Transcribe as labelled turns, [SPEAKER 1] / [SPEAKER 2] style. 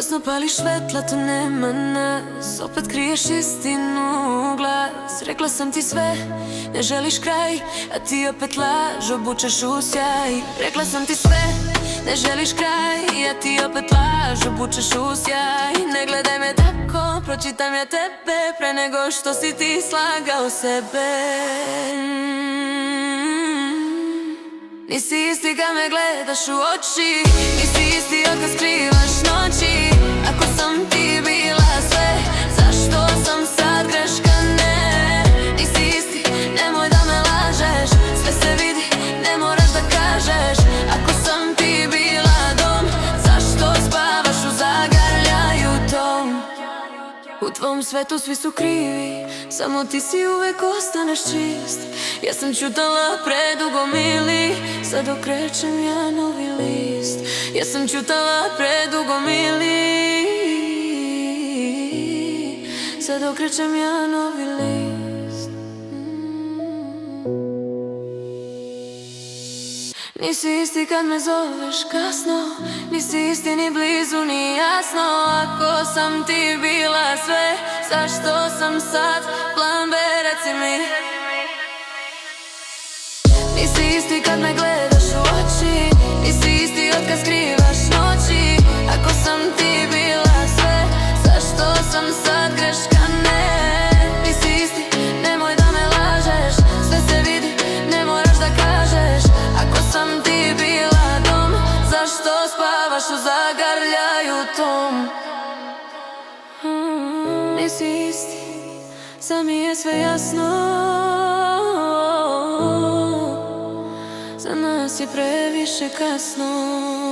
[SPEAKER 1] Kasno pališ svetla, to nema nas. Opet kriješ istinu u glas. Rekla sam ti sve, ne želiš kraj, a ti opet laž obučeš u sjaj. Rekla sam ti sve, ne želiš kraj, a ti opet laž obučeš u sjaj. Ne gledaj me tako, pročitam ja tebe pre nego što si ti slagao sebe. Nisi isti kad me gledaš u oči, nisi isti od kad skrivaš noći. Ako sam ti bila sve, zašto sam sad greška? Ne, nisi isti, nemoj da me lažeš. Sve se vidi, ne moraš da kažeš. Ako sam ti bila dom, zašto spavaš u zagrljaju tom? U tvom svetu svi su krivi, samo ti si uvek ostaneš čist. Ja sam čutala predugo mili, sad okrećem ja novi list. Ja sam čutala predugo mili, sad okrećem ja novi list. Nisi isti kad me zoveš kasno, nisi isti ni blizu ni jasno. Ako sam ti bila sve, zašto sam sad plan B, reci mi. Nisi isti kad me gledaš u oči, nisi isti od kad skrivaš noći. Ako sam ti bila sve, zašto sam sad greška? Ne, nisi isti, nemoj da me lažeš. Sve se vidi, ne moraš da kažeš. Ako sam ti bila dom, zašto spavaš u zagrljaju tom? Nisi isti, sad mi je sve jasno. Za nas je previše kasno.